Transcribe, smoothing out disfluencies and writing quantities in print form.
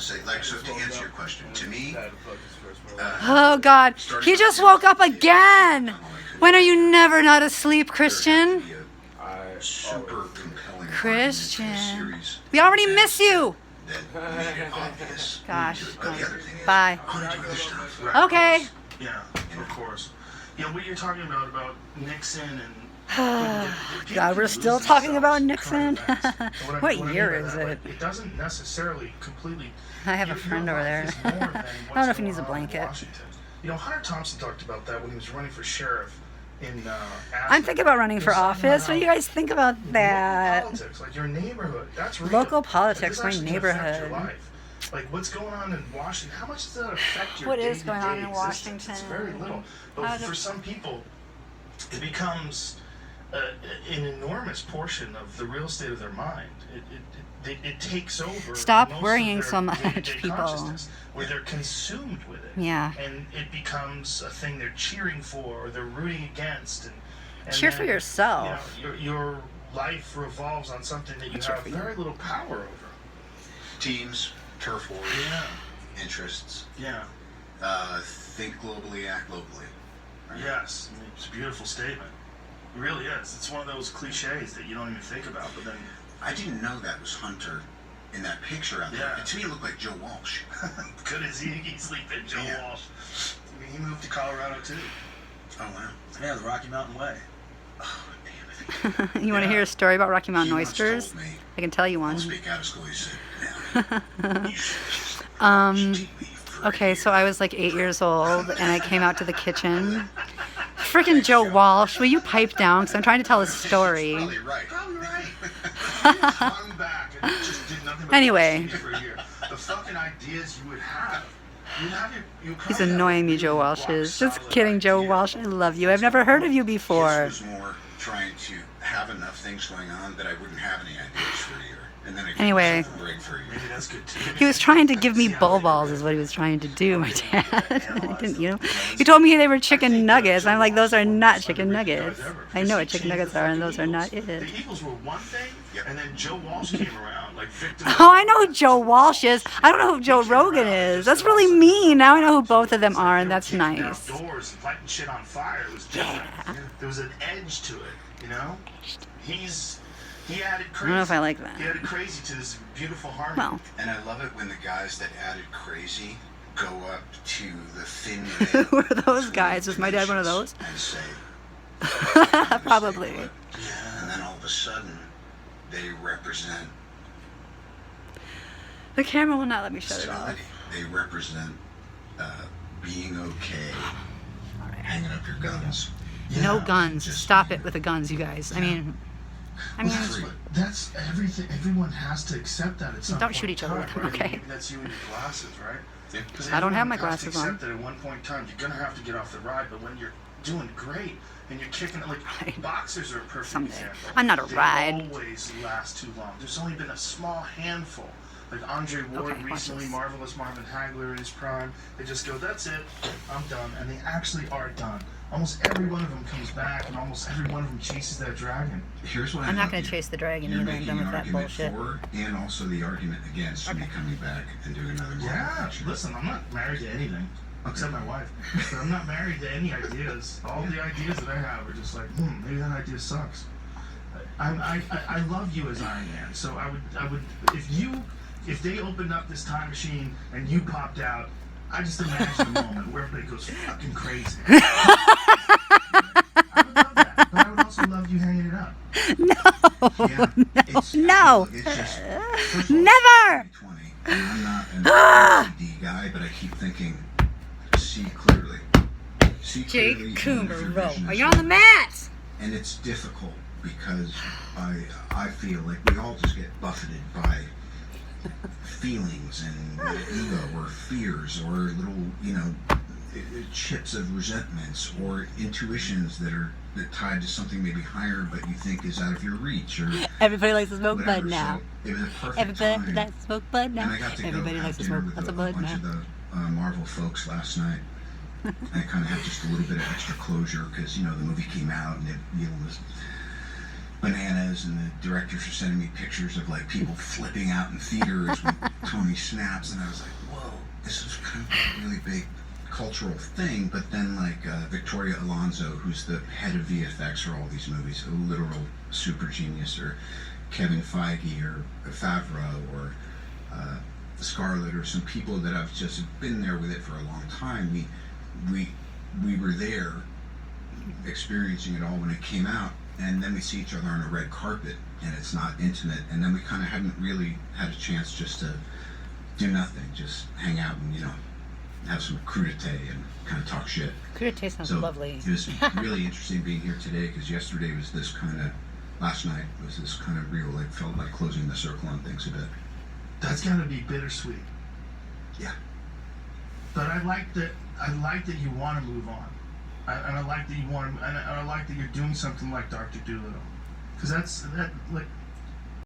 say, like, so to answer your question, to me, Oh God, he just woke up again. When are you never not asleep, Christian? super compelling Christian, series we already miss you. that made it obvious. Gosh. But the other thing is, Bye. I want to do other stuff. Okay. Yeah, of course. Yeah, what you're talking about Nixon and God, we're still talking about Nixon. What year is it? It doesn't necessarily completely. I have a friend over there. I don't know if he needs a blanket. You know, Hunter Thompson talked about that when he was running for sheriff in. I'm thinking about running for office. What do you guys think about that? Politics, like your neighborhood. That's real. Local politics, Like, this my actually can affect neighborhood. your life. Like what's going on in Washington? How much does that affect your What is going on day-to-day in existence? Washington? It's very little. But for some people, it becomes an enormous portion of the real estate of their mind. It takes over. Stop most worrying of their so much, day-to-day people. consciousness, where they're consumed with it. Yeah. And it becomes a thing they're cheering for or they're rooting against. And Cheer then, for yourself. You know, your life revolves on something that you have very little power over. Teams, turf wars, Yeah. interests. Yeah. Think globally, act locally. Right? Yes. I mean, it's a beautiful statement. It really is. It's one of those cliches that you don't even think about, but then. I didn't know that was Hunter in that picture out there. Yeah. To me, it looked like Joe Walsh. Could as easily been Joe Yeah. Walsh. I mean, he moved to Colorado too. Oh, wow. Yeah, the Rocky Mountain Way. Oh, damn it. You want to hear a story about Rocky Mountain He once oysters? told me, I can tell you I'll one. speak out of school, he said, now, you should just Um, watch TV for a Okay, year." so I was like 8 years old, and I came out to the kitchen. Freaking Joe Walsh, will you pipe down? Because I'm trying to tell a story. Probably right. Probably right. Hung back and just did nothing but Anyway. watch TV for a year. The fucking ideas you would have. You'd have you He's probably annoying have me, a Joe really Walsh is. Just rock-solid kidding, Joe idea. Walsh. I love you. I've never heard of you before. His was more trying to have enough things going on that I wouldn't have any ideas for a year. And then I Anyway. took a break for a year. Maybe that's good too. He was trying to give me bull balls is what he was trying to do, my dad. I didn't, you know? He told me they were chicken nuggets. I'm like, those are not chicken nuggets. I know what chicken nuggets are, and those are not it. The Eagles were one thing, and then Joe Walsh came around, like Victor. Oh, I know who Joe Walsh is. I don't know who Joe Rogan is. That's really mean. Now I know who both of them are, and that's nice. Outdoors and lighting shit on fire. It was different. There was an edge to it, you know? He added I crazy. don't know if I like He that. added crazy to this beautiful harmony. Well, And I love it when the guys that added crazy go up to the thin who are those guys? Was my dad one of those? and say, Probably. and then all of a sudden, they represent The camera will not let me shut it off. stability. They represent being okay, hanging up your guns. No Yeah. guns. Just Stop being- it with the guns, you guys. That's everything. Everyone has to accept that at some Don't point shoot each other in with time, them, right? okay? Maybe that's you and your glasses, right? Yeah. 'Cause I don't have my everyone has glasses to on. accept that at one point in time, you're gonna have to get off the ride. But when you're doing great and you're kicking it, like Right. boxers are a perfect Someday. example. I'm not a They ride. always last too long. There's only been a small handful. Like Andre Ward Okay, watch recently, this. Marvelous Marvin Hagler in his prime. They just go, that's it, I'm done. And they actually are done. Almost every one of them comes back, and almost every one of them chases that dragon. Here's what I I'm not love going to you. chase the dragon You're either. I'm making done an with that argument bullshit. for and also the argument against me Okay. coming back and doing another Marvel Yeah, feature. listen, I'm not married to anything except my wife. But I'm not married to any ideas. All the ideas that I have are just like, maybe that idea sucks. I love you as Iron Man, so I would if they opened up this time machine and you popped out, I just imagine a moment where everybody goes fucking crazy. I would love that, but I would also love you hanging it up. Yeah, No. It's just, first of all, Never! 2020, and I'm not an OCD guy, but I keep thinking, see clearly. See Jake clearly, even if your Kumerow. vision Are is you on the wrong. mat? And it's difficult because I feel like we all just get buffeted by feelings and ego or fears or little, chips of resentments or intuitions that are tied to something maybe higher but you think is out of your reach or Everybody likes to smoke whatever. bud now. So it was a perfect Everybody time. likes to smoke bud now. And I got to Everybody go likes have to dinner smoke with lots a of bud bunch now. of the Marvel folks last night. And I kind of had just a little bit of extra closure because the movie came out and it was bananas, and the directors are sending me pictures of like people flipping out in theaters when Tony snaps, and I was like, whoa, this is kind of a really big cultural thing. But then like Victoria Alonso, who's the head of VFX for all these movies, a literal super genius, or Kevin Feige or Favreau or Scarlett, or some people that I've just been there with it for a long time. We were there experiencing it all when it came out, and then we see each other on a red carpet and it's not intimate, and then we kind of haven't really had a chance just to do nothing, just hang out and, you know, have some crudité and kind of talk shit. Crudité sounds So lovely. it was really interesting being here today, because yesterday was this kind of, last night was this kind of real, like, felt like closing the circle on things a bit. That's gotta be bittersweet. Yeah. But I like that you want to move on. And I like that you want to, and I like that you're doing something like Dr. Dolittle. Because that, like,